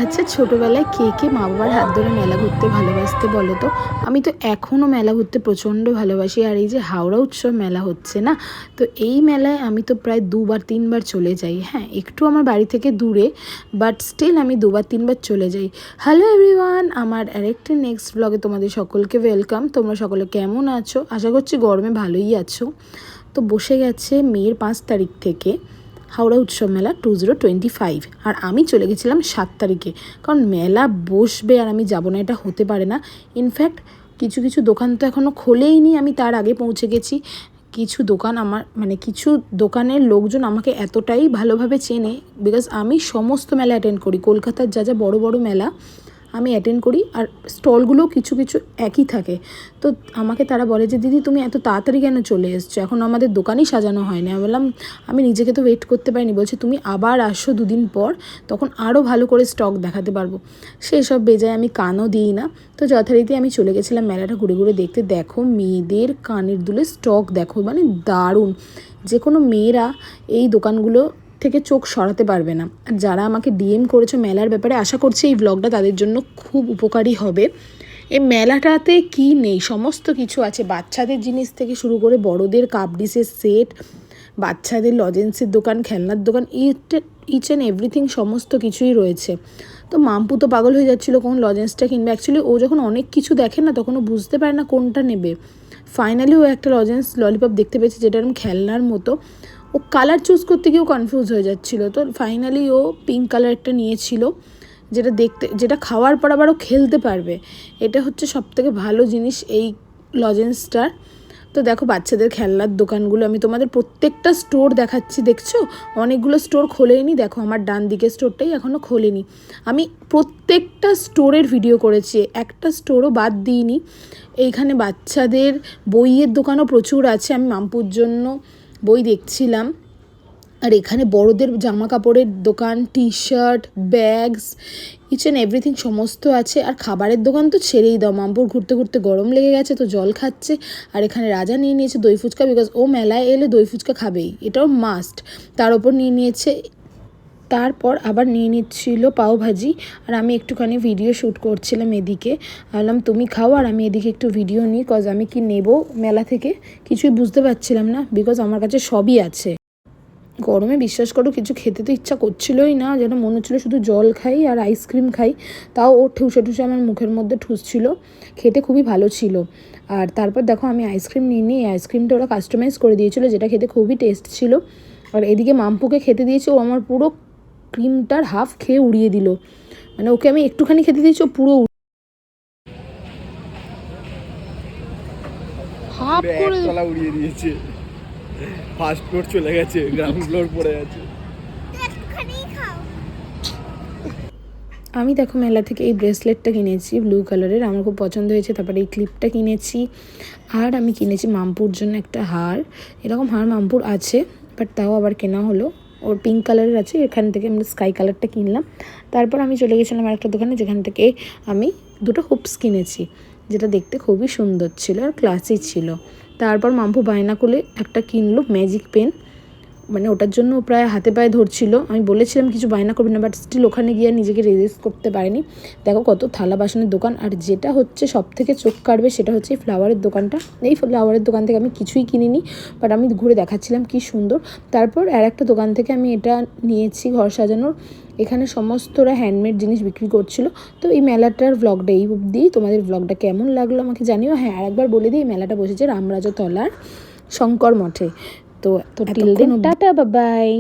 আচ্ছা, ছোটোবেলায় কে কে মা বাবার হাত ধরে মেলা ঘুরতে ভালোবাসতে বলো তো? আমি তো এখনও মেলা ঘুরতে প্রচণ্ড ভালোবাসি। আর এই যে হাওড়া উৎসব মেলা হচ্ছে না, তো এই মেলায় আমি তো প্রায় 2-3 বার চলে যাই। হ্যাঁ, একটু আমার বাড়ি থেকে দূরে, বাট স্টিল আমি 2-3 বার চলে যাই। হ্যালো এভরিওয়ান, আমার আরেকটি নেক্সট ব্লগে তোমাদের সকলকে ওয়েলকাম। তোমরা সকলে কেমন আছো? আশা করছি গরমে ভালোই আছো। তো বসে গেছে মের 5 তারিখ থেকে হাওড়া উৎসব মেলা 2025, আর আমি চলে গেছিলাম 7 তারিখে। কারণ মেলা বসবে আর আমি যাব না, এটা হতে পারে না। ইনফ্যাক্ট কিছু কিছু দোকান তো এখনও খোলেই নি, আমি তার আগে পৌঁছে গেছি। কিছু দোকান আমার কিছু দোকানের লোকজন আমাকে এতটাই ভালোভাবে চেনে, বিকজ আমি সমস্ত মেলা অ্যাটেন্ড করি। কলকাতার যা যা বড় বড় মেলা আমি অ্যাটেন্ড করি, আর স্টলগুলোও কিছু কিছু একই থাকে। তো আমাকে তারা বলে যে দিদি তুমি এত তাড়াতাড়ি কেন চলে এসছো, এখন আমাদের দোকানই সাজানো হয়নি। আমি বললাম আমি নিজেকে তো ওয়েট করতে পারিনি। বলছে তুমি আবার আসো 2 দিন পর, তখন আরও ভালো করে স্টক দেখাতে পারবো। সেসব বেজায় আমি কানও দিই না। তো যথারীতি আমি চলে গেছিলাম মেলাটা ঘুরে ঘুরে দেখতে। দেখো মেয়েদের কানের দুলের স্টক দেখো, মানে দারুণ। যে কোনো মেয়েরা এই দোকানগুলো থেকে চোখ সরাতে পারবে না। আর যারা আমাকে ডিএম করেছো মেলার ব্যাপারে, আশা করছি এই ব্লগটা তাদের জন্য খুব উপকারী হবে। এই মেলাটাতে কি নেই, সমস্ত কিছু আছে। বাচ্চাদের জিনিস থেকে শুরু করে বড়দের কাপ ডিশের সেট, বাচ্চাদের লজেন্সের দোকান, খেলনার দোকান, ইচ অ্যান্ড এভরিথিং সমস্ত কিছুই রয়েছে। তো মাম্পু তো পাগল হয়ে যাচ্ছিলো কোন লজেন্সটা কিনবে। অ্যাকচুয়ালি ও যখন অনেক কিছু দেখে না, তখন ও বুঝতে পারে না কোনটা নেবে। ফাইনালি ও একটা লজেন্স ললিপপ দেখতে পেয়েছে যেটা এরকম খেলনার মতো। ও কালার চুজ করতে গিয়েও কনফিউজ হয়ে যাচ্ছিলো। তো ফাইনালি ও পিঙ্ক কালারটা নিয়েছিল, যেটা খাওয়ার পর আবার ও খেলতে পারবে। এটা হচ্ছে সবথেকে ভালো জিনিস এই লজেন্সটার। তো দেখো বাচ্চাদের খেলনার দোকানগুলো আমি তোমাদের প্রত্যেকটা স্টোর দেখাচ্ছি। দেখছো অনেকগুলো স্টোর খোলেনি, দেখো আমার ডান দিকের স্টোরটাই এখনও খোলেনি। আমি প্রত্যেকটা স্টোরের ভিডিও করেছি, একটা স্টোরও বাদ দিইনি। এইখানে বাচ্চাদের বইয়ের দোকানও প্রচুর আছে। আমি মাম্পুর জন্য বই দেখছিলাম। আর এখানে বড়দের জামা কাপড়ের দোকান, T shirt, bags, each and everything সমস্ত আছে। আর খাবারের দোকান তো ছেড়েই দাও, মাম্পুর ঘুরতে ঘুরতে গরম লেগে গেছে তো জল খাচ্ছে। আর এখানে রাজা নিয়ে নিয়েছে দই ফুচকা, বিকজ ও মেলায় এলে দই ফুচকা খাবেই, এটাও মাস্ট। তার ওপর নিয়ে নিয়েছে, তারপর আবার নিয়ে নিচ্ছিল পাওভাজি। আর আমি একটুখানি ভিডিও শ্যুট করছিলাম এদিকে। ভাবলাম তুমি খাও আর আমি এদিকে একটু ভিডিও নিই, কজ আমি কি নেব মেলা থেকে কিছুই বুঝতে পারছিলাম না, বিকজ আমার কাছে সবই আছে। গরমে বিশ্বাস করো কিছু খেতে তো ইচ্ছা করছিলই না, যেন মনে হচ্ছিলো শুধু জল খাই আর আইসক্রিম খাই। তাও ও ঠুসে ঠুসে আমার মুখের মধ্যে ঠুসছিল। খেতে খুবই ভালো ছিল। আর তারপর দেখো আমি আইসক্রিম নিয়ে নিই। আইসক্রিমটা ওরা কাস্টমাইজ করে দিয়েছিলো, যেটা খেতে খুবই টেস্ট ছিল। আর এদিকে মাম্পুকে খেতে দিয়েছে, ও আমার পুরো ক্রিমটার হাফ খেয়ে উড়িয়ে দিল। মানে ওকে আমি একটুখানি খেতে দিয়েছি, ও পুরো হাফ করে উড়িয়ে দিয়েছে। ফার্স্ট ফ্লোর চলে গেছে, গ্রাউন্ড ফ্লোর পড়ে আছে। আমি দেখো মেলা থেকে এই ব্রেসলেটটা কিনেছি ব্লু কালারের, আমার খুব পছন্দ হয়েছে। তারপরে এই ক্লিপটা কিনেছি। আর আমি কিনেছি মাম্পুর জন্য একটা হার। এরকম হার মাম্পুর আছে, বাট তাও আবার কেনা হলো। ওর পিঙ্ক কালারের আছে, এখান থেকে আমরা স্কাই কালারটা কিনলাম। তারপর আমি চলে গেছিলাম আরেকটা দোকানে, যেখান থেকে আমি 2টো হুপস কিনেছি, যেটা দেখতে খুবই সুন্দর ছিল আর ক্লাসি ছিল। তারপর মাম্পু বায়না করলে একটা কিনলো ম্যাজিক পেন, মানে ওটার জন্য প্রায় হাতে পায়ে ধরছিল। আমি বলেছিলাম কিছু বায়না করবে না, বাট স্টিল ওখানে গিয়ে নিজেকে রেজিস্ট করতে পারেনি। দেখো কত থালা বাসনের দোকান। আর যেটা হচ্ছে সব থেকে চোখ কাড়বে সেটা হচ্ছে এই ফ্লাওয়ারের দোকানটা। এই ফ্লাওয়ারের দোকান থেকে আমি কিছুই কিনিনি, বাট আমি ঘুরে দেখাচ্ছিলাম কি সুন্দর। তারপর আর একটা দোকান থেকে আমি এটা নিয়েছি ঘর সাজানোর। এখানে সমস্তরা হ্যান্ডমেড জিনিস বিক্রি করছিল। তো এই মেলাটার ব্লগটা এই অবধি। তোমাদের ব্লগটা কেমন লাগলো আমাকে জানিও। হ্যাঁ, আরেকবার বলে দিই, মেলাটা বসেছে রামরাজতলার শঙ্কর মঠে। তো till then tata, bye by.